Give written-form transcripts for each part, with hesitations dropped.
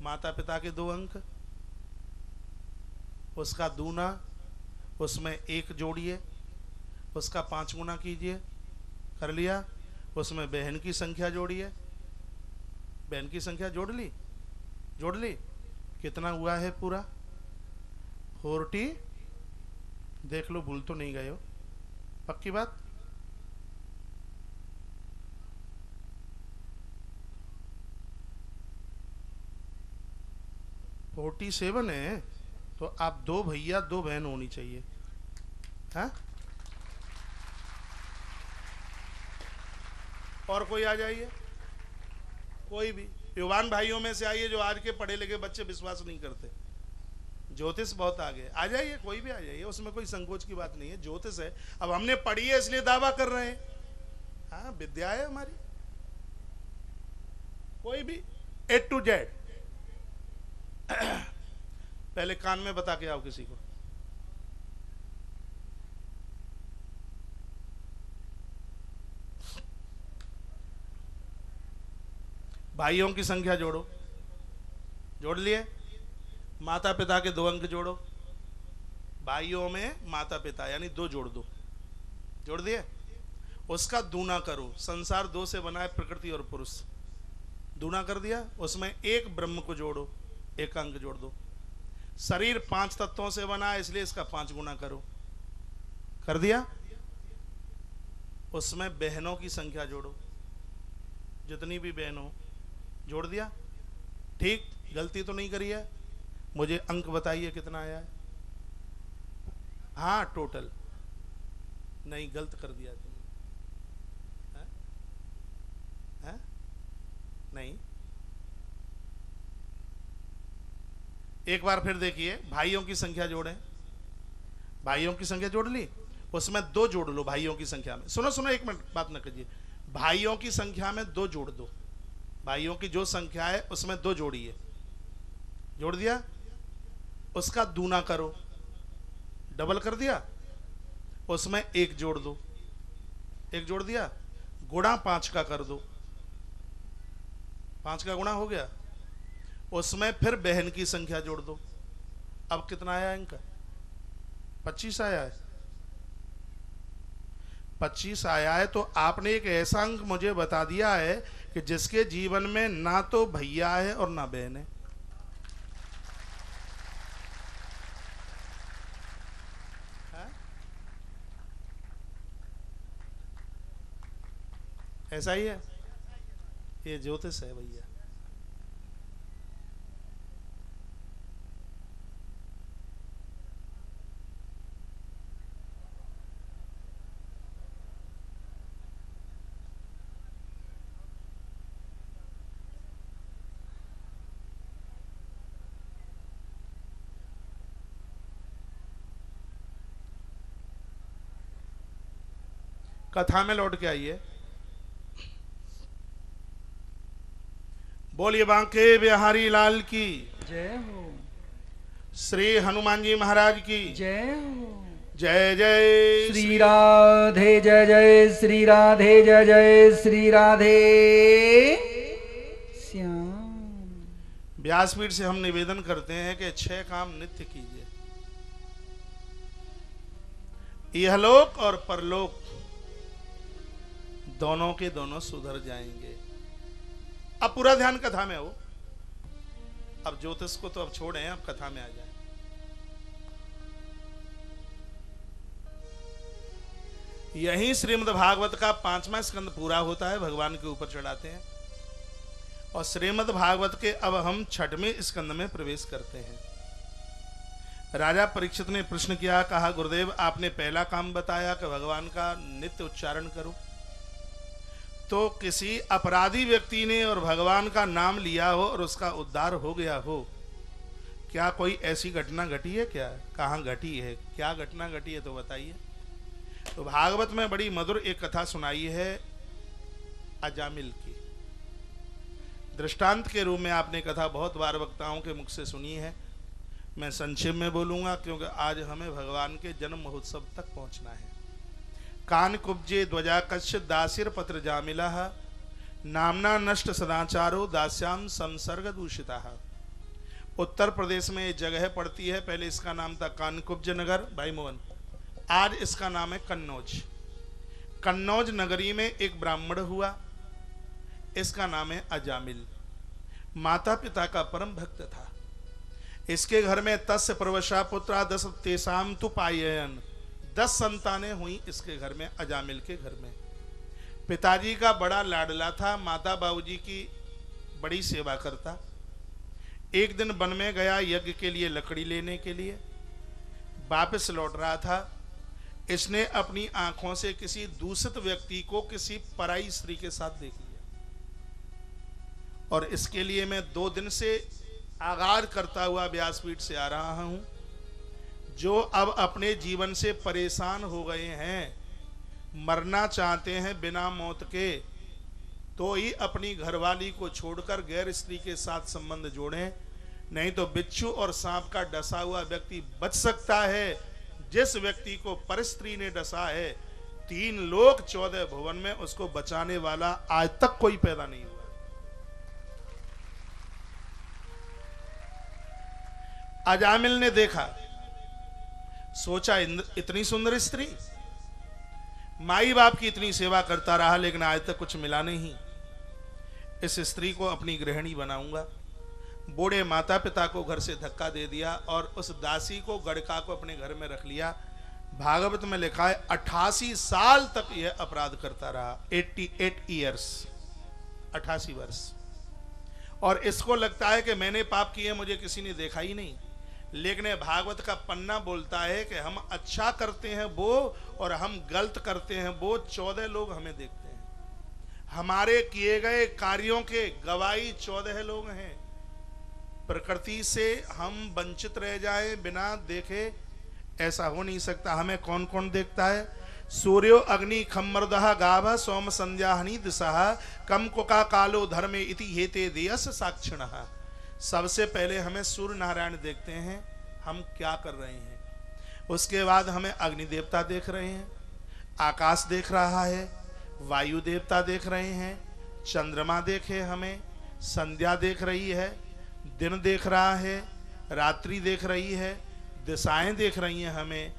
माता पिता के 2 अंक, उसका दूना, उसमें 1 जोड़िए, उसका 5 गुना कीजिए, कर लिया। उसमें बहन की संख्या जोड़िए, बहन की संख्या जोड़ ली, जोड़ ली। कितना हुआ है पूरा? 40। देख लो भूल तो नहीं गए हो, पक्की बात? फोर्टी 47 है तो आप 2 भैया 2 बहन होनी चाहिए, हाँ? और कोई आ जाइए, कोई भी युवान भाइयों में से आइए जो आज के पढ़े लिखे बच्चे विश्वास नहीं करते। ज्योतिष बहुत आगे, आ जाइए, कोई भी आ जाइए, उसमें कोई संकोच की बात नहीं है। ज्योतिष है, अब हमने पढ़ी है इसलिए दावा कर रहे हैं, हाँ, विद्या है हमारी। कोई भी A to Z। पहले कान में बता के आओ किसी को। भाइयों की संख्या जोड़ो, जोड़ लिए। माता पिता के 2 अंक जोड़ो, भाइयों में माता पिता यानी 2 जोड़ दो, जोड़ दिए। उसका दूना करो, संसार 2 से बना है, प्रकृति और पुरुष, दूना कर दिया। उसमें 1 ब्रह्म को जोड़ो, 1 अंक जोड़ दो। शरीर 5 तत्वों से बना है इसलिए इसका 5 गुना करो, कर दिया। उसमें बहनों की संख्या जोड़ो, जितनी भी बहन हो, जोड़ दिया। ठीक, गलती तो नहीं करी है? मुझे अंक बताइए कितना आया है? हाँ, टोटल नहीं, गलत कर दिया तुमने, है? नहीं, एक बार फिर देखिए। भाइयों की संख्या जोड़ें, भाइयों की संख्या जोड़ ली, उसमें 2 जोड़ लो भाइयों की संख्या में। सुनो सुनो, एक मिनट बात न कीजिए। भाइयों की संख्या में 2 जोड़ दो, भाइयों की जो संख्या है उसमें 2 जोड़िए, जोड़ दिया। उसका दूना करो, डबल कर दिया। उसमें 1 जोड़ दो, 1 जोड़ दिया। गुणा 5 का कर दो, 5 का गुणा हो गया। उसमें फिर बहन की संख्या जोड़ दो। अब कितना आया अंक? 25 आया है। 25 आया है तो आपने एक ऐसा अंक मुझे बता दिया है कि जिसके जीवन में ना तो भैया है और ना बहन है। ऐसा ही है, ये ज्योतिष है भैया। कथा में लौट के आइए। बोलिए बांके बिहारी लाल की जय हो, श्री हनुमान जी महाराज की जय हो। जय जय श्री राधे जय जय श्री राधे जय जय श्री राधे श्याम। व्यासपीठ से हम निवेदन करते हैं कि 6 काम नित्य कीजिए, इहलोक और परलोक दोनों के दोनों सुधर जाएंगे। अब पूरा ध्यान कथा में हो। अब ज्योतिष को तो अब छोड़ें, अब कथा में आ जाए। यही श्रीमद् भागवत का 5वां स्कंद पूरा होता है, भगवान के ऊपर चढ़ाते हैं। और श्रीमद् भागवत के अब हम 6वें स्कंद में प्रवेश करते हैं। राजा परीक्षित ने प्रश्न किया, कहा गुरुदेव आपने पहला काम बताया कि भगवान का नित्य उच्चारण करो, तो किसी अपराधी व्यक्ति ने और भगवान का नाम लिया हो और उसका उद्धार हो गया हो, क्या कोई ऐसी घटना घटी है क्या? कहाँ घटी है? क्या घटना घटी है तो बताइए। तो भागवत में बड़ी मधुर एक कथा सुनाई है अजामिल की। दृष्टांत के रूप में आपने कथा बहुत बार वक्ताओं के मुख से सुनी है। मैं संक्षेप में बोलूंगा क्योंकि आज हमें भगवान के जन्म महोत्सव तक पहुंचना है। कान कुब्जे ध्वजा कश्य दासिर पत्र जामिला नामना नष्ट सदाचारो दास्याम संसर्ग दूषिता। उत्तर प्रदेश में ये जगह पड़ती है। पहले इसका नाम था कानकुब्ज नगर भाई मोहन, आज इसका नाम है कन्नौज। कन्नौज नगरी में एक ब्राह्मण हुआ, इसका नाम है अजामिल। माता पिता का परम भक्त था। इसके घर में तस्य प्रवशा पुत्रा 10 तेसाम तु पाययन, 10 संतानें हुई इसके घर में, अजामिल के घर में। पिताजी का बड़ा लाडला था, माता बाबूजी की बड़ी सेवा करता। एक दिन वन में गया यज्ञ के लिए लकड़ी लेने के लिए, वापस लौट रहा था। इसने अपनी आंखों से किसी दूषित व्यक्ति को किसी पराई स्त्री के साथ देख लिया, और इसके लिए मैं 2 दिन से आगार करता हुआ व्यासपीठ से आ रहा हूं। जो अब अपने जीवन से परेशान हो गए हैं, मरना चाहते हैं बिना मौत के, तो ही अपनी घरवाली को छोड़कर गैर स्त्री के साथ संबंध जोड़ें, नहीं तो बिच्छू और सांप का डसा हुआ व्यक्ति बच सकता है। जिस व्यक्ति को परस्त्री ने डसा है, 3 लोक 14 भुवन में उसको बचाने वाला आज तक कोई पैदा नहीं हुआ। अजामिल ने देखा, सोचा इतनी सुंदर स्त्री, माई बाप की इतनी सेवा करता रहा लेकिन आज तक कुछ मिला नहीं, इस स्त्री को अपनी गृहिणी बनाऊंगा। बूढ़े माता पिता को घर से धक्का दे दिया और उस दासी को, गड़का को अपने घर में रख लिया। भागवत में लिखा है 88 साल तक यह अपराध करता रहा, 88 ईयर्स, 88 वर्ष। और इसको लगता है कि मैंने पाप किए, मुझे किसी ने देखा ही नहीं। लेकिन भागवत का पन्ना बोलता है कि हम अच्छा करते हैं वो, और हम गलत करते हैं वो, 14 लोग हमें देखते हैं। हमारे किए गए कार्यों के गवाही 14 लोग हैं। प्रकृति से हम वंचित रह जाए बिना देखे, ऐसा हो नहीं सकता। हमें कौन कौन देखता है? सूर्यो अग्नि खम्मर्दः गाभ सोम संध्याहनि दिशा कम कुका कालो धर्मे इति हेते देयस साक्षिणः। सबसे पहले हमें सूर्य नारायण देखते हैं, हम क्या कर रहे हैं। उसके बाद हमें अग्नि देवता देख रहे हैं, आकाश देख रहा है, वायु देवता देख रहे हैं, चंद्रमा देखे हमें, संध्या देख रही है, दिन देख रहा है, रात्रि देख रही है, दिशाएं देख रही हैं हमें,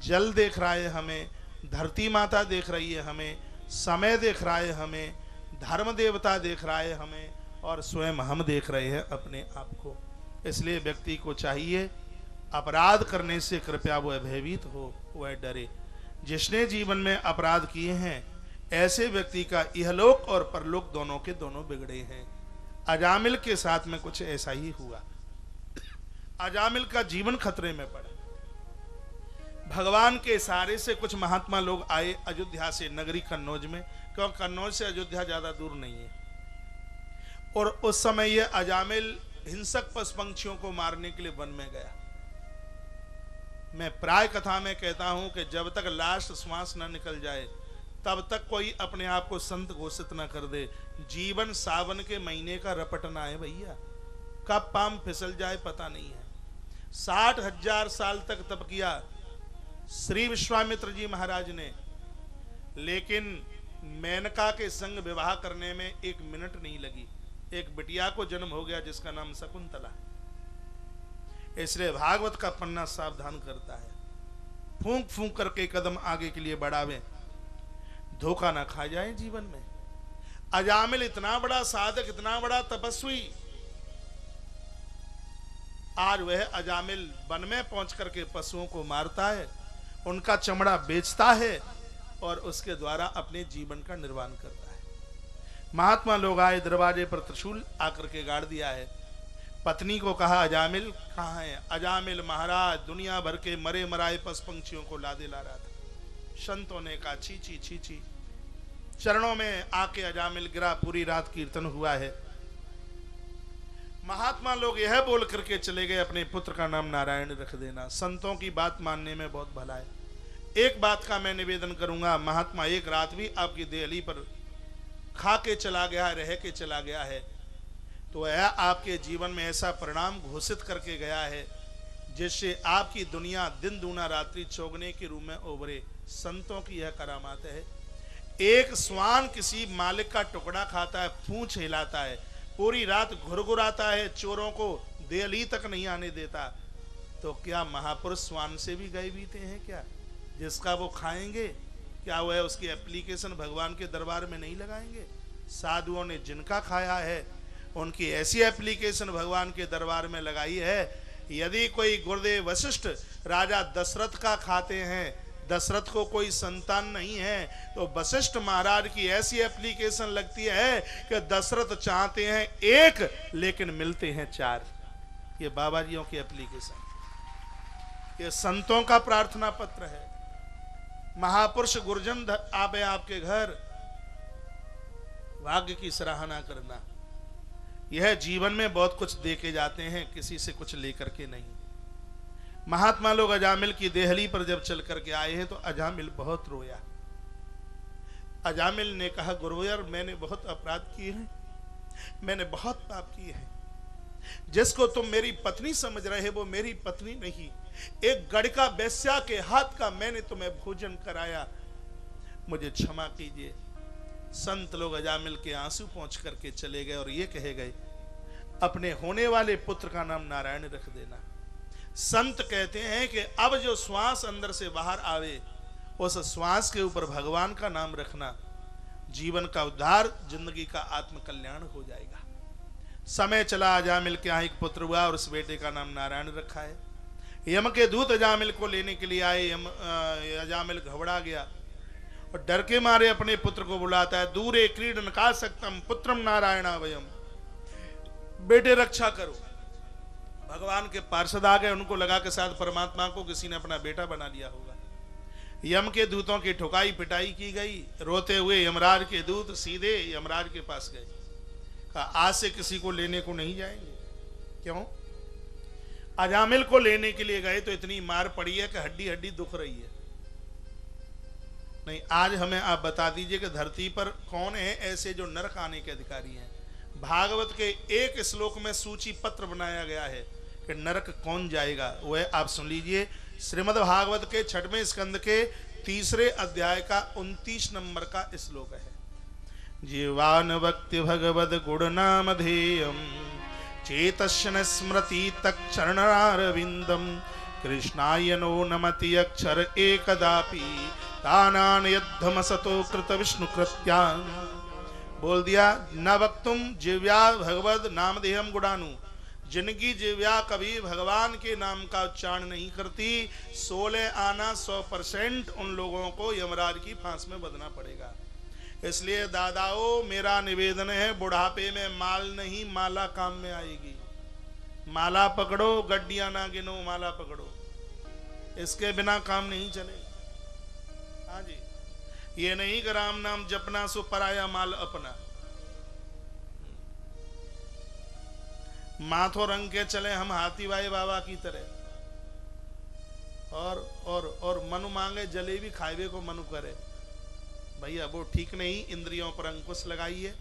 जल देख रहा है हमें, धरती माता देख रही है हमें, समय देख रहा है हमें, धर्म देवता देख रहा है हमें, और स्वयं हम देख रहे हैं अपने आप को। इसलिए व्यक्ति को चाहिए अपराध करने से कृपया वह भयभीत हो, वह डरे। जिसने जीवन में अपराध किए हैं, ऐसे व्यक्ति का इहलोक और परलोक दोनों के दोनों बिगड़े हैं। अजामिल के साथ में कुछ ऐसा ही हुआ। अजामिल का जीवन खतरे में पड़ा। भगवान के इशारे से कुछ महात्मा लोग आए अयोध्या से, नगरी कन्नौज में, क्योंकि कन्नौज से अयोध्या ज्यादा दूर नहीं है। और उस समय यह अजामिल हिंसक पशु पंक्षियों को मारने के लिए वन में गया। मैं प्राय कथा में कहता हूं कि जब तक लास्ट श्वास न निकल जाए तब तक कोई अपने आप को संत घोषित न कर दे। जीवन सावन के महीने का रपटना है भैया, कब पाम फिसल जाए पता नहीं है। 60,000 साल तक तप किया श्री विश्वामित्र जी महाराज ने, लेकिन मेनका के संग विवाह करने में 1 मिनट नहीं लगी। एक बिटिया को जन्म हो गया जिसका नाम शकुंतला। इसलिए भागवत का पन्ना सावधान करता है, फूंक फूंक करके कदम आगे के लिए बढ़ावे, धोखा ना खा जाए जीवन में। अजामिल इतना बड़ा साधक, इतना बड़ा तपस्वी, आज वह अजामिल वन में पहुंच करके पशुओं को मारता है, उनका चमड़ा बेचता है और उसके द्वारा अपने जीवन का निर्वाह करता है। महात्मा लोग आए, दरवाजे पर त्रिशूल आकर के गाड़ दिया है। पत्नी को कहा अजामिल कहाँ है? अजामिल महाराज दुनिया भर के मरे मराए पशु पंक्षियों को लादे ला रहा था। संतों ने कहा छी छी छी। चरणों में आके अजामिल गिरा, पूरी रात कीर्तन हुआ है। महात्मा लोग यह बोल करके चले गए अपने पुत्र का नाम नारायण रख देना। संतों की बात मानने में बहुत भला है। एक बात का मैं निवेदन करूंगा, महात्मा एक रात भी आपकी देहली पर खा के चला गया, रह के चला गया है, तो यह आपके जीवन में ऐसा परिणाम घोषित करके गया है जिससे आपकी दुनिया दिन दूना रात्रि चौगने के रूप में उभरे। संतों की यह करामात है। एक स्वान किसी मालिक का टुकड़ा खाता है, पूंछ हिलाता है, पूरी रात घुरघुराता है, चोरों को देहली तक नहीं आने देता, तो क्या महापुरुष स्वान से भी गए बीते हैं क्या? जिसका वो खाएंगे, क्या वह उसकी एप्लीकेशन भगवान के दरबार में नहीं लगाएंगे? साधुओं ने जिनका खाया है उनकी ऐसी एप्लीकेशन भगवान के दरबार में लगाई है। यदि कोई गुरुदेव वशिष्ठ राजा दशरथ का खाते हैं, दशरथ को कोई संतान नहीं है, तो वशिष्ठ महाराज की ऐसी एप्लीकेशन लगती है कि दशरथ चाहते हैं एक लेकिन मिलते हैं 4। ये बाबा जियों की एप्लीकेशन, ये संतों का प्रार्थना पत्र है। महापुरुष गुरुजन आवे आपके घर, भाग्य की सराहना करना। यह जीवन में बहुत कुछ दे के जाते हैं, किसी से कुछ लेकर के नहीं। महात्मा लोग अजामिल की देहली पर जब चल करके आए हैं तो अजामिल बहुत रोया। अजामिल ने कहा, गुरुवर मैंने बहुत अपराध किए हैं, मैंने बहुत पाप किए हैं। जिसको तुम मेरी पत्नी समझ रहे वो मेरी पत्नी नहीं, एक गड़का वेश्या के हाथ का मैंने तुम्हें भोजन कराया, मुझे क्षमा कीजिए। संत लोग अजामिल के आंसू पहुंच करके चले गए और ये कहे गए, अपने होने वाले पुत्र का नाम नारायण रख देना। संत कहते हैं कि अब जो श्वास अंदर से बाहर आवे उस श्वास के ऊपर भगवान का नाम रखना, जीवन का उद्धार, जिंदगी का आत्म कल्याण हो जाएगा। समय चला, अजामिल के यहाँ एक पुत्र हुआ और उस बेटे का नाम नारायण रखा है। यम के दूत अजामिल को लेने के लिए आए। अजामिल घबरा गया और डर के मारे अपने पुत्र को बुलाता है, दूरे क्रीडन का सक्तम पुत्रम नारायणावयम, बेटे रक्षा करो। भगवान के पार्षद आ गए, उनको लगा कि शायद परमात्मा को किसी ने अपना बेटा बना लिया होगा। यम के दूतों की ठुकाई पिटाई की गई। रोते हुए यमराज के दूत सीधे यमराज के पास गए, कहा आज से किसी को लेने को नहीं जाएंगे। क्यों? अजामिल को लेने के लिए गए तो इतनी मार पड़ी है कि हड्डी हड्डी दुख रही है। नहीं, आज हमें आप बता दीजिए कि धरती पर कौन है ऐसे जो नरक आने के अधिकारी हैं। भागवत के एक श्लोक में सूची पत्र बनाया गया है कि नरक कौन जाएगा। वह आप सुन लीजिए, श्रीमद् भागवत के 6वें स्कंद के 3 अध्याय का 29 नंबर का श्लोक है। जीवान भक्ति भगवद गुण नाम धेयम चेतस्य स्मृति तक्षरणारविंदम कृष्णाय नो नमति अक्षर एकदापि तानान यद्धमसतो कृत विष्णु कृत्यान। बोल दिया, न वक्तुम जिव्या भगवद नामधेयम गुणानु, जिनकी जिव्या कभी भगवान के नाम का उच्चारण नहीं करती, 16 आना 100% उन लोगों को यमराज की फांस में बंधना पड़ेगा। इसलिए दादाओं, मेरा निवेदन है, बुढ़ापे में माल नहीं माला काम में आएगी। माला पकड़ो, गड्डियां ना गिनो, माला पकड़ो, इसके बिना काम नहीं चलेगा। हाँ जी, ये नहीं कि राम नाम जपना सो पराया माल अपना। माथो रंग के चले हम हाथी भाई बाबा की तरह, और मनु मांगे जलेबी खाइबे को मनु करे। भैया वो ठीक नहीं। इंद्रियों पर अंकुश लगाइए,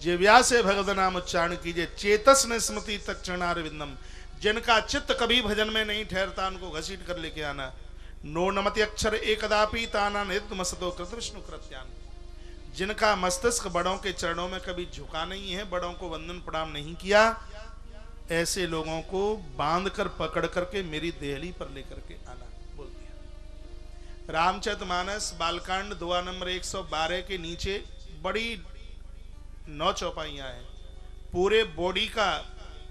जिव्या से भगवत नाम उच्चारण कीजिए। चेतस ने स्मृति तक्षणारविंदम, जिनका चित्त कभी भजन में नहीं ठहरता उनको घसीट कर लेके आना। नो नमति अक्षर एकदापि ताना नित्यमसतो कृत विष्णु कृत्यान, जिनका मस्तिष्क बड़ों के चरणों में कभी झुका नहीं है, बड़ों को वंदन प्रणाम नहीं किया, ऐसे लोगों को बांध कर पकड़ करके मेरी देहली पर लेकर के आना। बोल दिया। रामचरितमानस बालकांड 2 नंबर 112 के नीचे बड़ी 9 चौपाइयां हैं। पूरे बॉडी का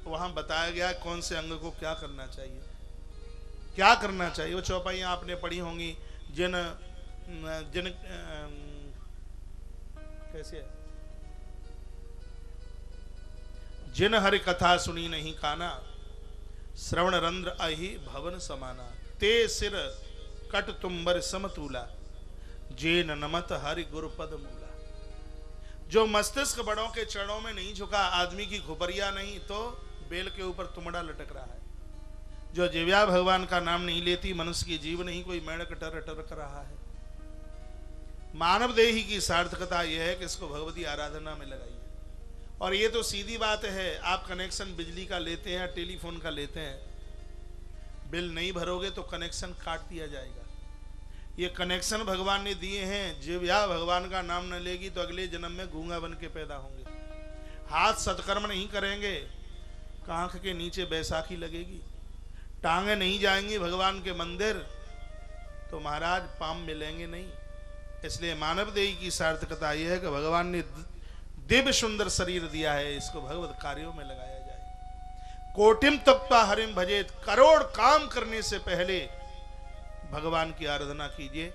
वहां बताया गया कौन से अंग को क्या करना चाहिए, क्या करना चाहिए। वो चौपाइयां आपने पढ़ी होंगी। जिन जिन कैसे है, जिन हरि कथा सुनी नहीं काना, श्रवण रंध्र अहि भवन समाना, ते सिर कट तुम्बर समतूला, जेन नमत हरि गुरुपद मूला। जो मस्तिष्क बड़ों के चरणों में नहीं झुका, आदमी की खुपरिया नहीं तो बेल के ऊपर तुमड़ा लटक रहा है। जो जिव्या भगवान का नाम नहीं लेती, मनुष्य की जीव नहीं कोई मेढक टर टर कर रहा है। मानव देही की सार्थकता यह है कि इसको भगवती आराधना में लगाइए। और ये तो सीधी बात है, आप कनेक्शन बिजली का लेते हैं, टेलीफोन का लेते हैं, बिल नहीं भरोगे तो कनेक्शन काट दिया जाएगा। ये कनेक्शन भगवान ने दिए हैं। जिव्या भगवान का नाम न लेगी तो अगले जन्म में गूंगा बन के पैदा होंगे। हाथ सत्कर्म नहीं करेंगे, कांख के नीचे बैसाखी लगेगी, टांगे नहीं जाएंगी भगवान के मंदिर, तो महाराज पाम मिलेंगे नहीं। इसलिए मानव देही की सार्थकता यह है कि भगवान ने दिव्य सुंदर शरीर दिया है, इसको भगवत कार्यों में लगाया जाए। कोटिम तप्ता हरिम भजेत, करोड़ काम करने से पहले भगवान की आराधना कीजिए।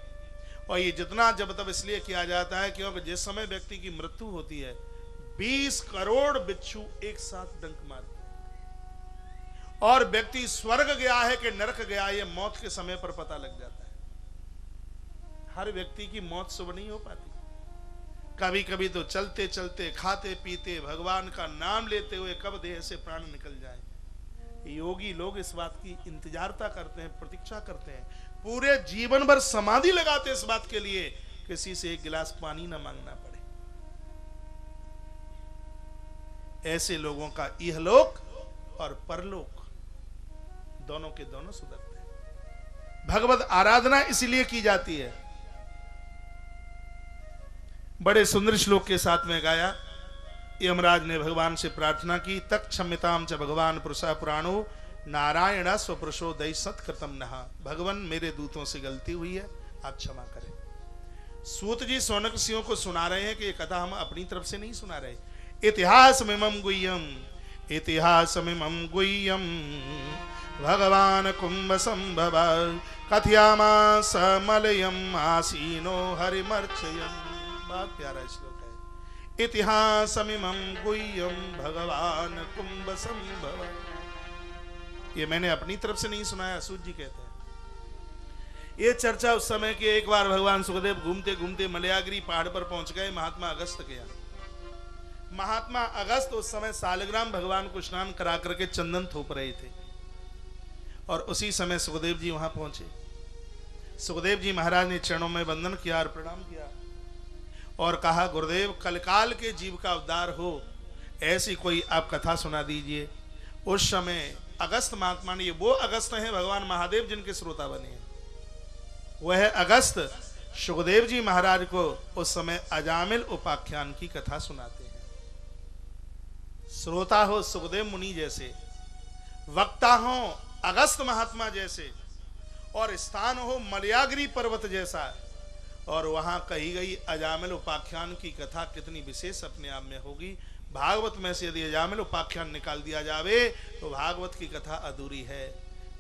और ये जितना जब तब इसलिए किया जाता है क्योंकि जिस समय व्यक्ति की मृत्यु होती है 20 करोड़ बिच्छू एक साथ डंक मारते हैं, और व्यक्ति स्वर्ग गया है कि नरक गया है, ये मौत के समय पर पता लग जाता है। हर व्यक्ति की मौत शुभ नहीं हो पाती। कभी कभी तो चलते चलते, खाते पीते, भगवान का नाम लेते हुए कब देह से प्राण निकल जाए। योगी लोग इस बात की इंतजारता करते हैं, प्रतीक्षा करते हैं, पूरे जीवन भर समाधि लगाते इस बात के लिए किसी से एक गिलास पानी न मांगना पड़े। ऐसे लोगों का इहलोक और परलोक दोनों के दोनों सुधरते हैं। भगवत आराधना इसलिए की जाती है। बड़े सुंदर श्लोक के साथ में गाया। यमराज ने भगवान से प्रार्थना की, तक क्षम्यताम च भगवान पुरुषा पुराणो नारायण स्वपुरुषो दई सत्कृतम नहा। भगवान मेरे दूतों से गलती हुई है, आप क्षमा करें। सूत जी शौनक ऋषियों को सुना रहे हैं कि ये कथा हम अपनी तरफ से नहीं सुना रहे। इतिहासमिमं गुह्यम, इतिहासमिमं गुह्यम भगवान कुंभ संभव कथयामास मलयम आसीनो हरिमर्चयन्। बहुत प्यारा श्लोक है। इतिहासमिमं गुह्यम भगवान कुंभ संभव। ये मैंने अपनी तरफ से नहीं सुनाया, सूत जी कहते हैं। ये चर्चा उस समय की, एक बार भगवान सुखदेव घूमते घूमते मलयागिरी पहाड़ पर पहुंच गए महात्मा अगस्त के यहाँ। महात्मा अगस्त उस समय सालग्राम भगवान को स्नान करा करके चंदन थोप रहे थे, और उसी समय सुखदेव जी वहां पहुंचे। सुखदेव जी महाराज ने चरणों में वंदन किया और प्रणाम किया और कहा, गुरुदेव कलकाल के जीव का उद्धार हो ऐसी कोई आप कथा सुना दीजिए। उस समय अगस्त महात्मा ने, वो अगस्त हैं भगवान महादेव जिनके श्रोता बने हैं, वह अगस्त सुखदेव जी महाराज को उस समय अजामिल उपाख्यान की कथा सुनाते हैं। श्रोता हो सुखदेव मुनि जैसे, वक्ता हो अगस्त महात्मा जैसे, और स्थान हो मलयागिरी पर्वत जैसा, और वहां कही गई अजामिल उपाख्यान की कथा कितनी विशेष अपने आप में होगी। भागवत में से यदि अजामिल उपाख्यान निकाल दिया जावे तो भागवत की कथा अधूरी है।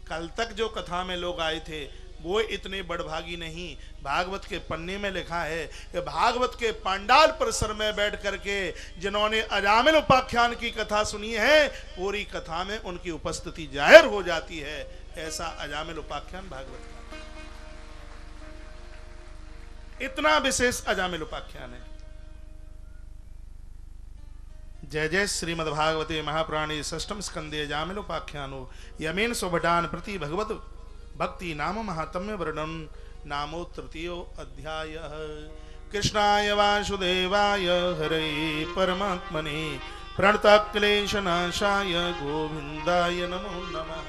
कल तक जो कथा में लोग आए थे वो इतने बड़भागी नहीं। भागवत के पन्ने में लिखा है कि भागवत के पांडाल परिसर में बैठ करके जिन्होंने अजामिल उपाख्यान की कथा सुनी है, पूरी कथा में उनकी उपस्थिति जाहिर हो जाती है। ऐसा अजामिल उपाख्यान भागवत का इतना विशेष अजामिल उपाख्यान है। जय जय श्रीमद्भागवते महापुराणे षष्ठम स्कंदे अजामिल उपाख्यानो यमेन सुभटान प्रति भगवत भक्ति नाम महात्म्य वर्णन नामो तृतीयो अध्याय। कृष्णाय वासुदेवाय हरे परमात्मने प्रणतक्लेशनाशाय गोविंदाय नमो नमः।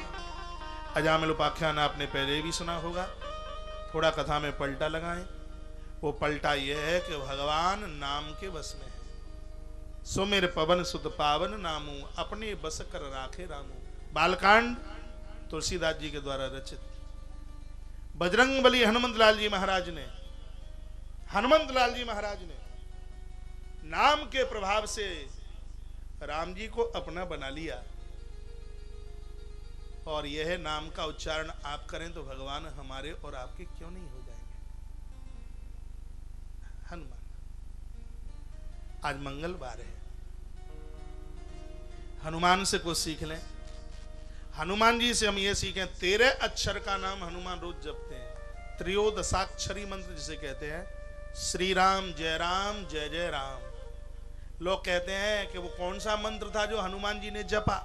अजामिल उपाख्यान आपने पहले भी सुना होगा, थोड़ा कथा में पलटा लगाएं। वो पलटा यह है कि भगवान नाम के बस में है। सो मेरे पवन सुत पावन नामू अपने बस कर राखे रामू। बालकांड तुलसीदास जी के द्वारा रचित। बजरंग बली हनुमंत लाल जी महाराज ने, नाम के प्रभाव से राम जी को अपना बना लिया, और यह नाम का उच्चारण आप करें तो भगवान हमारे और आपके क्यों नहीं हो जाएंगे। हनुमान, आज मंगलवार है, हनुमान से कुछ सीख लें। हनुमान जी से हम ये सीखें, 13 अक्षर का नाम हनुमान रोज जपते हैं। त्रयोदशाक्षरी मंत्र जिसे कहते हैं, श्री राम जय जय राम। लोग कहते हैं कि वो कौन सा मंत्र था जो हनुमान जी ने जपा,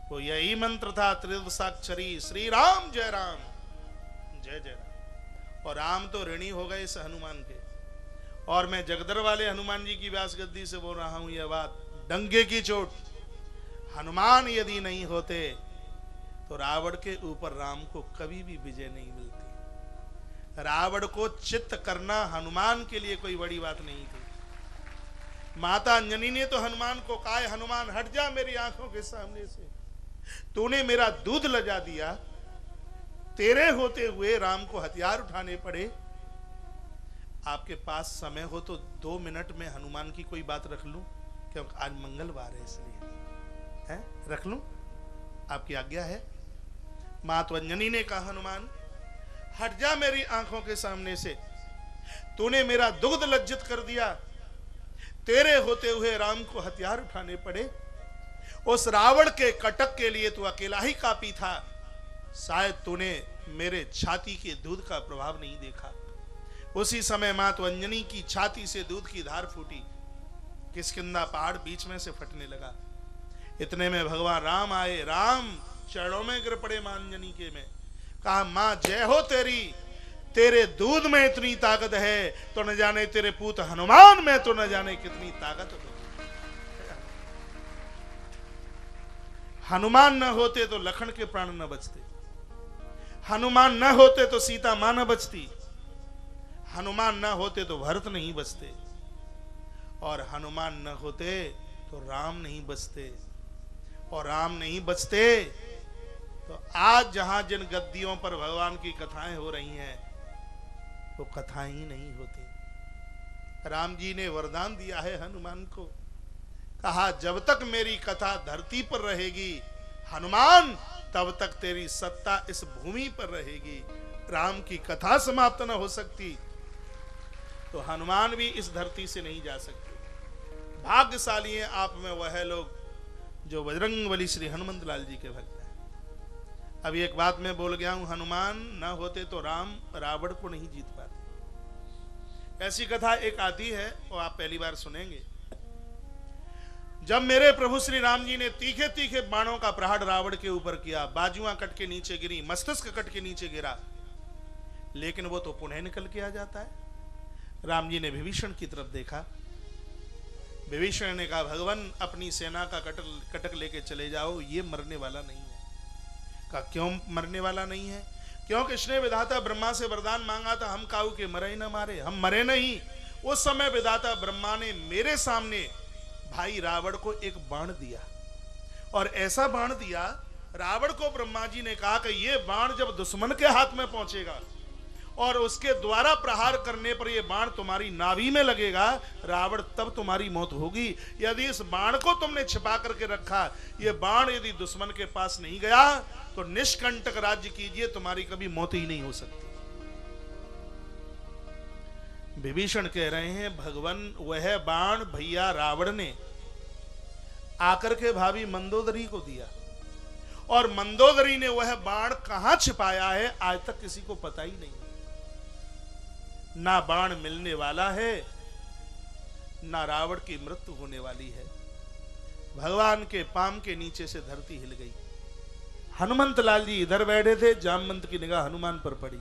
वो यही मंत्र था, त्रयोदशाक्षरी श्री राम जय जय राम। और राम तो ऋणी हो गए इस हनुमान के। और मैं जगदर वाले हनुमान जी की व्यास गद्दी से बोल रहा हूं यह बात, डंगे की चोट। हनुमान यदि नहीं होते तो रावण के ऊपर राम को कभी भी विजय नहीं मिलती। रावण को चित्त करना हनुमान के लिए कोई बड़ी बात नहीं थी। माता अंजनी ने तो हनुमान को कहा, हनुमान हट जा मेरी आंखों के सामने से, तूने मेरा दूध लजा दिया, तेरे होते हुए राम को हथियार उठाने पड़े। आपके पास समय हो तो 2 मिनट में हनुमान की कोई बात रख लूं, क्योंकि आज मंगलवार है इसलिए है, रख लूं, आपकी आज्ञा है। माता अंजनी ने कहा, हनुमान हट जा मेरी आंखों के सामने से, तूने मेरा दुग्ध लज्जित कर दिया, तेरे होते हुए राम को हथियार उठाने पड़े। उस रावण के कटक के लिए तू अकेला ही काफी था, शायद तूने मेरे छाती के दूध का प्रभाव नहीं देखा। उसी समय माता अंजनी की छाती से दूध की धार फूटी, किष्किंधा पहाड़ बीच में से फटने लगा। इतने में भगवान राम आए, राम चरणों में गिर पड़े मां अंजनी के में, कहा, मां जय हो तेरी, तेरे दूध में इतनी ताकत है तो न जाने तेरे पूत हनुमान में तो न जाने कितनी ताकत हो। हनुमान न होते तो लखन के प्राण न बचते, हनुमान न होते तो सीता मां न बचती, हनुमान न होते तो भरत नहीं बचते, और हनुमान न होते तो राम नहीं बचते, और राम नहीं बचते तो आज जहां जिन गद्दियों पर भगवान की कथाएं हो रही हैं वो कथाएं ही नहीं होती। राम जी ने वरदान दिया है हनुमान को, कहा जब तक मेरी कथा धरती पर रहेगी हनुमान, तब तक तेरी सत्ता इस भूमि पर रहेगी। राम की कथा समाप्त न हो सकती तो हनुमान भी इस धरती से नहीं जा सकते। भाग्यशाली हैं आप में वह लोग जो बजरंगबली श्री हनुमंत लाल जी के भक्त हैं। अभी एक बात मैं बोल गया हूं, हनुमान न होते तो राम रावण को नहीं जीत पाते। ऐसी कथा एक आती है वो आप पहली बार सुनेंगे। जब मेरे प्रभु श्री राम जी ने तीखे तीखे बाणों का प्रहार रावण के ऊपर किया, बाजुआं कट के नीचे गिरी, मस्तिष्क कट के नीचे गिरा, लेकिन वो तो पुनः निकल के आ जाता है। राम जी ने विभीषण की तरफ देखा, विभीषण ने कहा, भगवान अपनी सेना का कटक लेके चले जाओ, ये मरने वाला नहीं है। कहा क्यों मरने वाला नहीं है? क्योंकि इसने विधाता ब्रह्मा से वरदान मांगा था, हम काऊ के मरे न मारे, हम मरे नहीं। उस समय विधाता ब्रह्मा ने मेरे सामने भाई रावण को एक बाण दिया, और ऐसा बाण दिया रावण को ब्रह्मा जी ने कहा कि ये बाण जब दुश्मन के हाथ में पहुंचेगा और उसके द्वारा प्रहार करने पर यह बाण तुम्हारी नाभि में लगेगा, रावण तब तुम्हारी मौत होगी। यदि इस बाण को तुमने छिपा करके रखा, यह बाण यदि दुश्मन के पास नहीं गया तो निष्कंटक राज्य कीजिए, तुम्हारी कभी मौत ही नहीं हो सकती। विभीषण कह रहे हैं, भगवान वह बाण भैया रावण ने आकर के भाभी मंदोदरी को दिया, और मंदोदरी ने वह बाण कहां छिपाया है आज तक किसी को पता ही नहीं। ना बाण मिलने वाला है, ना रावण की मृत्यु होने वाली है। भगवान के पाम के नीचे से धरती हिल गई। हनुमंत लाल जी इधर बैठे थे, जामवंत की निगाह हनुमान पर पड़ी।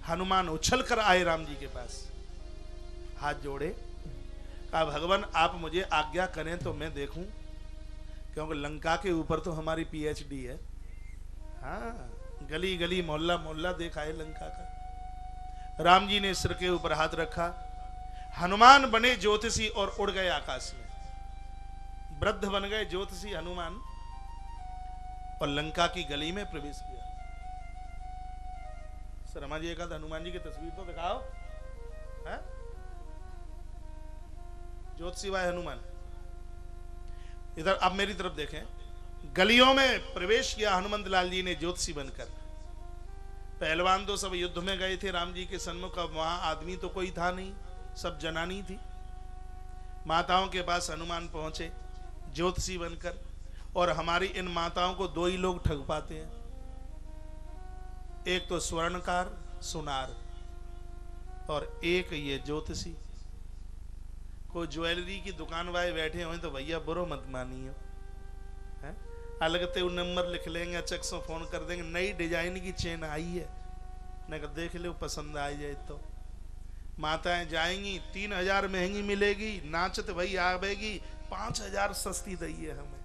हनुमान उछल कर आए राम जी के पास, हाथ जोड़े, कहा भगवान आप मुझे आज्ञा करें तो मैं देखूं, क्योंकि लंका के ऊपर तो हमारी पीएचडी है। हाँ, गली गली मोहल्ला मोहल्ला देखा है लंका का। राम जी ने सिर के ऊपर हाथ रखा, हनुमान बने ज्योतिषी और उड़ गए आकाश में। वृद्ध बन गए ज्योतिषी हनुमान और लंका की गली में प्रवेश किया। शर्मा जी कहा हनुमान जी की तस्वीर तो दिखाओ, है? ज्योतिषी भाई हनुमान इधर अब मेरी तरफ देखें। गलियों में प्रवेश किया हनुमंत लाल जी ने ज्योतिषी बनकर। पहलवान तो सब युद्ध में गए थे राम जी के सन्मुख, अब वहां आदमी तो कोई था नहीं, सब जनानी थी। माताओं के पास हनुमान पहुंचे ज्योतिषी बनकर, और हमारी इन माताओं को दो ही लोग ठग पाते हैं, एक तो स्वर्णकार सुनार और एक ये ज्योतिषी। कोई ज्वेलरी की दुकान वाले बैठे हुए तो भैया बुरो मत मानियो, अलग ते नंबर लिख लेंगे, अचक से फोन कर देंगे नई डिजाइन की चेन आई है, मैं कहा देख लो पसंद आ जाए तो। माताएं जाएंगी 3000 महंगी मिलेगी, नाचत भाई आवेगी 5000 सस्ती दी है हमें।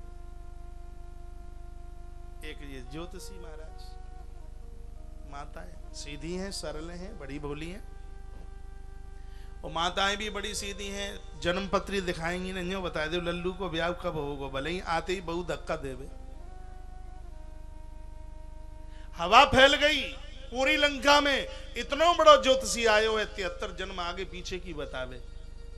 एक ये ज्योतिषी महाराज, माताएं सीधी हैं, सरल हैं, बड़ी भोली हैं। और माताएं भी बड़ी सीधी हैं, जन्म पत्री दिखाएंगी नहीं, यूं बता दे लल्लू को ब्याह कब होगा, भले ही आते ही बहू धक्का देवे। हवा फैल गई पूरी लंका में, इतना बड़ा ज्योतिषी आयो है, 73 जन्म आगे पीछे की बतावे।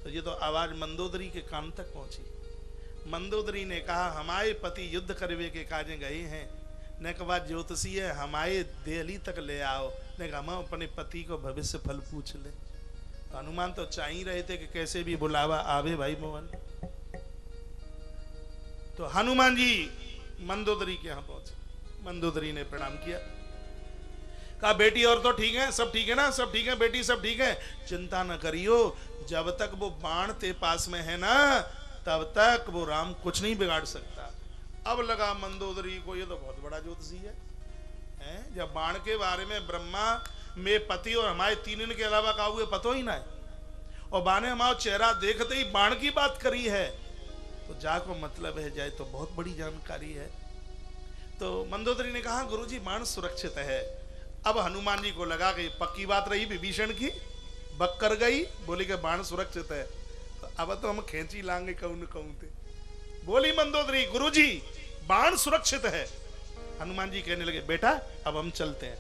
तो ये तो आवाज मंदोदरी के कान तक पहुंची। मंदोदरी ने कहा हमारे पति युद्ध करवे के काजे गए हैं, ने कहा ज्योतिषी है हमारे दिल्ली तक ले आओ, ने कहा हम अपने पति को भविष्य फल पूछ ले। तो हनुमान तो चाह ही रहे थे कि कैसे भी बुलावा आवे भाई मोहन। तो हनुमान जी मंदोदरी के यहां पहुंचे। मंदोदरी ने प्रणाम किया, कहा बेटी और तो ठीक है, सब ठीक है ना, सब ठीक है बेटी, सब ठीक है, चिंता न करियो, जब तक वो बाण ते पास में है ना तब तक वो राम कुछ नहीं बिगाड़ सकता। अब लगा मंदोदरी को ये तो बहुत बड़ा ज्योतिषी है? जब बाण के बारे में ब्रह्मा में पति और हमारे तीन के अलावा का हुए पतो ही ना है, और बाने हमारा चेहरा देखते ही बाण की बात करी है, तो जाको मतलब है जाए तो बहुत बड़ी जानकारी है। तो मंदोदरी ने कहा गुरुजी बाण सुरक्षित है। अब हनुमान जी को लगा कि पक्की बात रही विभीषण की, बक कर गई, बोली कि बाण सुरक्षित है, तो अब तो हम खेची लांगे कहूं न कहूं थे। बोली मंदोदरी गुरुजी बाण सुरक्षित है। हनुमान जी कहने लगे बेटा अब हम चलते हैं,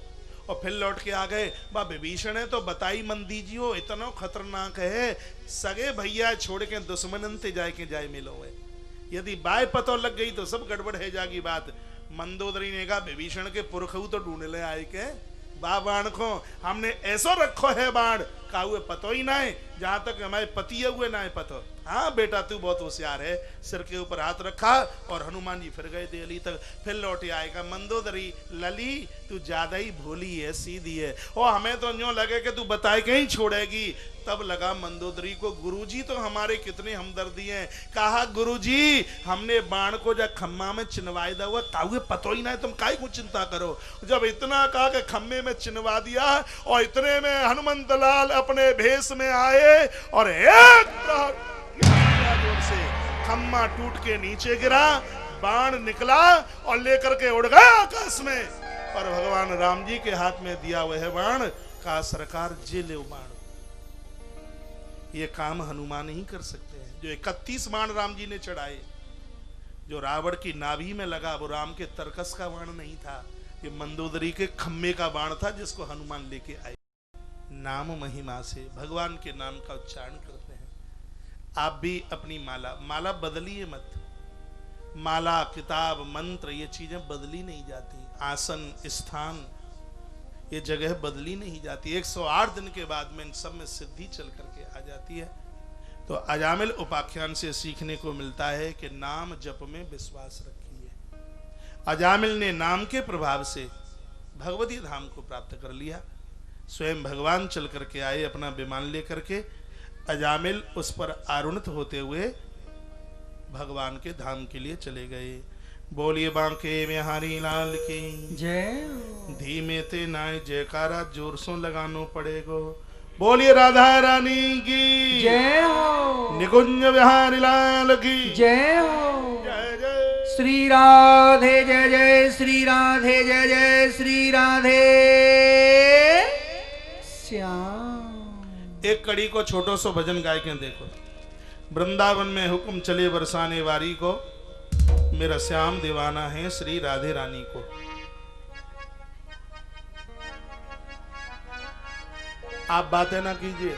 और फिर लौट के आ गए। बा विभीषण है तो बताई मन दीजियो, इतना खतरनाक है, सगे भैया छोड़ के दुश्मन ते जाए के जाए मिलो है, यदि बाय पतो लग गई तो सब गड़बड़ है जागी बात। मंदोदरी ने कहा विभीषण के पुरखऊ तो ढूंढ ले आए के बा बाण को, हमने ऐसो रखो है बाण का हुए पतो ही ना है, जहां तक हमारे पति हुए ना है पतो। हाँ बेटा तू बहुत होशियार है। सिर के ऊपर हाथ रखा और हनुमान जी फिर गए दिल्ली तक। फिर लौटे आएगा मंदोदरी, लली तू ज्यादा ही भोली है, सीधी है, और हमें तो यूं लगे कि तू बताए कहीं छोड़ेगी। तब लगा मंदोदरी को गुरुजी तो हमारे कितने हमदर्दी हैं। कहा गुरुजी हमने बाण को जब खम्मा में चिनवाई दा हुआ ताहुए पतो ही ना है, तुम काहे को चिंता करो। जब इतना कहा कि खम्मे में चिनवा दिया, और इतने में हनुमंत लाल अपने भेष में आए और एक से खम्मा टूट के नीचे गिरा, बाण निकला और लेकर के उड़ गया आकाश में। पर भगवान राम जी के हाथ में दिया वह बाण, का सरकार जे ले बाण। ये काम हनुमान ही कर सकते हैं। जो 31 बाण राम जी ने चढ़ाए, जो रावण की नाभि में लगा वो राम के तरकस का बाण नहीं था, ये मंदोदरी के खम्मे का बाण था जिसको हनुमान लेके आए। नाम महिमा से भगवान के नाम का उच्चारण करते हैं। आप भी अपनी माला बदलिए मत। माला किताब मंत्र ये चीजें बदली नहीं जाती, आसन स्थान ये जगह बदली नहीं जाती। 108 दिन के बाद में इन सब में सिद्धि चल करके आ जाती है। तो अजामिल उपाख्यान से सीखने को मिलता है कि नाम जप में विश्वास रखिए। अजामिल ने नाम के प्रभाव से भगवती धाम को प्राप्त कर लिया। स्वयं भगवान चल करके आए अपना विमान लेकर के। अजामिल उस पर आरूढ़ होते हुए भगवान के धाम के लिए चले गए। बोलिए बांके बिहारी लाल की जय। धीमे ते नाय जयकारा जोर से लगानो पड़ेगो। बोलिए राधा रानी की जय हो। निकुंज बिहारी लाल की जय हो। जय जय श्री राधे जय जय श्री राधे जय जय श्री राधे श्याम। एक कड़ी को छोटो सो भजन गाय के देखो। वृंदावन में हुक्म चले बरसाने वारी को, मेरा श्याम दीवाना है श्री राधे रानी को। आप बातें ना कीजिए,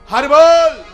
हरि बोल।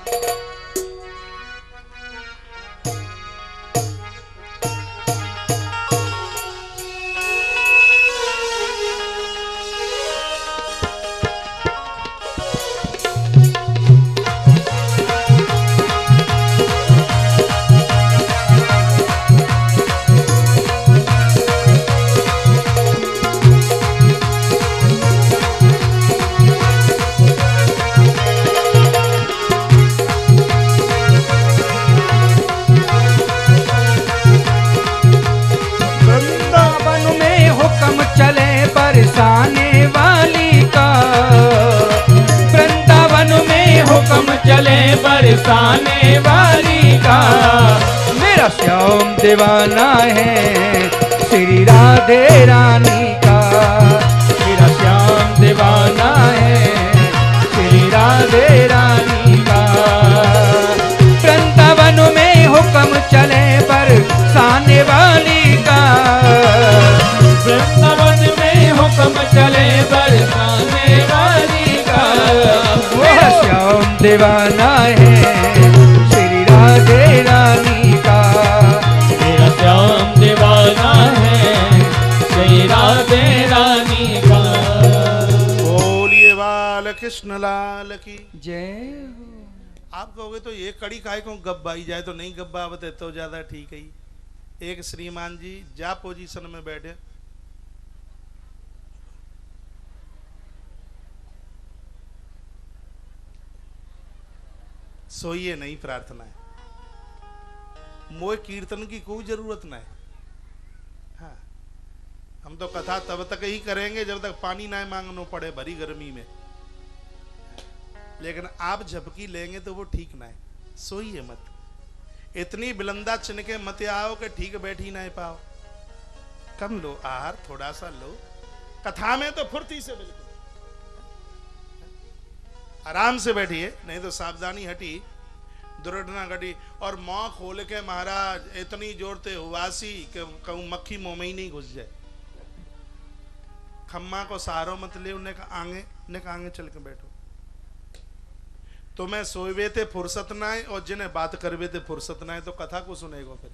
बरसाने वाली का, वृंदावन में हुक्म चले बरसाने वाली का, मेरा श्याम दीवाना है श्री राधे रानी का, मेरा श्याम दीवाना है श्री राधे रानी। दीवाना है श्री राधे रानी का। मेरा श्याम दीवाना है श्री राधे रानी का। बोलिए बाल कृष्ण लाल की जय हो। आप कहोगे तो ये कड़ी काय को गब्बाई जाए, तो नहीं गब्बावत तो ज्यादा ठीक है। एक श्रीमान जी जा पोजीशन में बैठे, सोइए नहीं, प्रार्थना है। मोए कीर्तन की कोई जरूरत ना है। हाँ, हम तो कथा तब तक ही करेंगे जब तक पानी ना मांगना पड़े भरी गर्मी में। लेकिन आप झपकी लेंगे तो वो ठीक ना है। सोइए मत, इतनी बिलंदा चिनके मत आओ कि ठीक बैठी ना पाओ। कम लो आहार, थोड़ा सा लो। कथा में तो फुर्ती से बिल्कुल आराम से बैठिए, नहीं तो सावधानी हटी, दुर्घटना घटी। और मुंह खोल के महाराज इतनी जोर से हुआसी कि कहूं मक्खी मुंह में ही नहीं घुस जाए। खम्मा को सहारो मत ले, उन्हें कहा आगे चल के बैठो। तुम्हें सोवे थे फुर्सत ना है, और जिन्हें बात करवे थे फुर्सत ना है, तो कथा को सुनेगो फिर।